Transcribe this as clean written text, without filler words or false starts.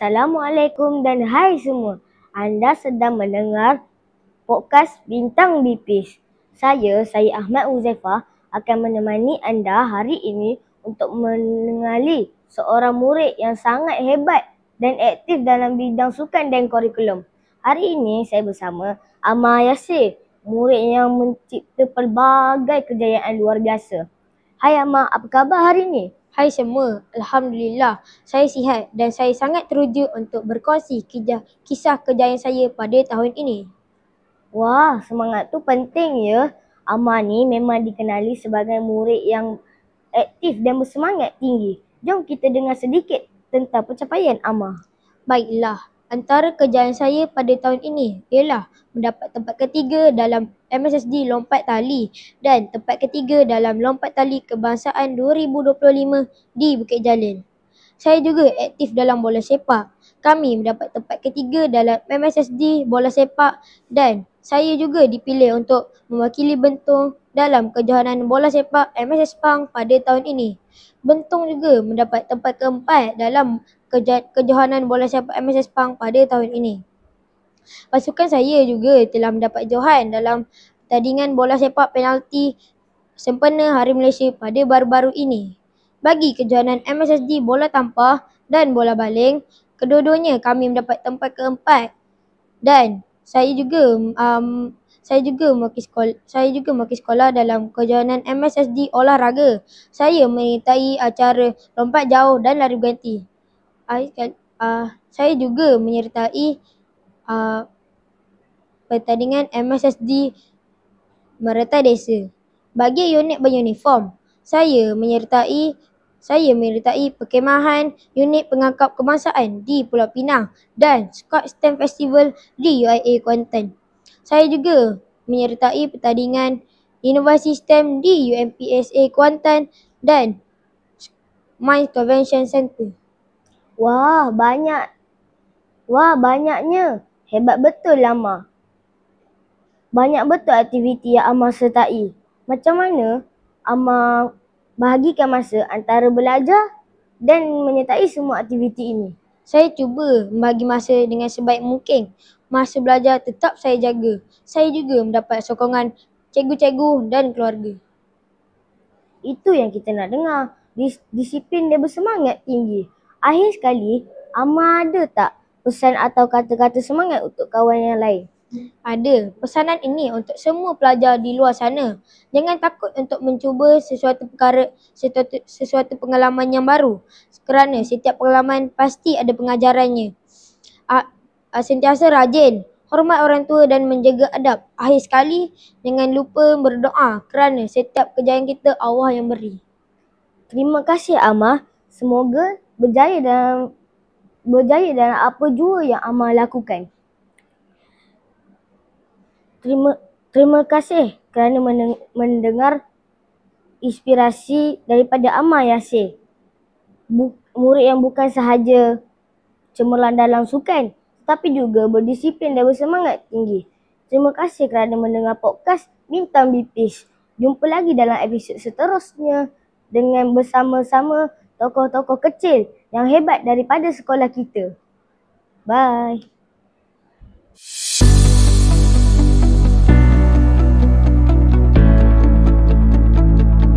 Assalamualaikum dan hai semua. Anda sedang mendengar podcast Bintang Bipis. Saya Ahmad Uzaifah akan menemani anda hari ini untuk mengenali seorang murid yang sangat hebat dan aktif dalam bidang sukan dan kurikulum. Hari ini saya bersama Amar Yasir, murid yang mencipta pelbagai kejayaan luar biasa. Hai Amar, apa khabar hari ini? Hai semua, Alhamdulillah saya sihat dan saya sangat teruja untuk berkongsi kisah kejayaan saya pada tahun ini. Wah, semangat tu penting ya. Amar ni memang dikenali sebagai murid yang aktif dan bersemangat tinggi. Jom kita dengar sedikit tentang pencapaian Amar. Baiklah, antara kejayaan saya pada tahun ini ialah mendapat tempat ketiga dalam MSSD lompat tali dan tempat ketiga dalam lompat tali kebangsaan 2025 di Bukit Jalil. Saya juga aktif dalam bola sepak. Kami mendapat tempat ketiga dalam MSSD bola sepak dan saya juga dipilih untuk mewakili Bentong dalam kejohanan bola sepak MSS Pang pada tahun ini. Bentong juga mendapat tempat keempat dalam kejohanan bola sepak MSS Pang pada tahun ini. Pasukan saya juga telah mendapat johan dalam pertandingan bola sepak penalti sempena Hari Malaysia pada baru-baru ini. Bagi kejohanan MSSD bola tampar dan bola baling, kedua-duanya kami mendapat tempat keempat dan saya juga mewakili sekolah dalam kejohanan MSSD olahraga. Saya menyertai acara lompat jauh dan lari berganti. Saya juga menyertai pertandingan MSSD Merata Desa. Bagi unit beruniform, saya menyertai perkhemahan unit pengangkap kebangsaan di Pulau Pinang dan Scott STEM Festival di UIA Kuantan. Saya juga menyertai pertandingan inovasi STEM di UMPSA Kuantan dan Mines Convention Center. Banyaknya. Hebat betul Amar. Banyak betul aktiviti yang Amar sertai. Macam mana Amar bahagikan masa antara belajar dan menyertai semua aktiviti ini? Saya cuba membagi masa dengan sebaik mungkin. Masa belajar tetap saya jaga. Saya juga mendapat sokongan cikgu-cikgu dan keluarga. Itu yang kita nak dengar. Disiplin dan bersemangat tinggi. Akhir sekali, Amar ada tak pesan atau kata-kata semangat untuk kawan yang lain? Ada. Pesanan ini untuk semua pelajar di luar sana. Jangan takut untuk mencuba sesuatu pengalaman yang baru. Kerana setiap pengalaman pasti ada pengajarannya. Sentiasa rajin, hormat orang tua dan menjaga adab. Akhir sekali, jangan lupa berdoa kerana setiap kejayaan kita Allah yang beri. Terima kasih Amar. Semoga berjaya dalam apa jua yang Amar lakukan. Terima kasih kerana mendengar inspirasi daripada Amar Yasir. Murid yang bukan sahaja cemerlang dalam sukan, tetapi juga berdisiplin dan bersemangat tinggi. Terima kasih kerana mendengar podcast Bintang Bipis. Jumpa lagi dalam episod seterusnya dengan bersama-sama tokoh-tokoh kecil yang hebat daripada sekolah kita. Bye.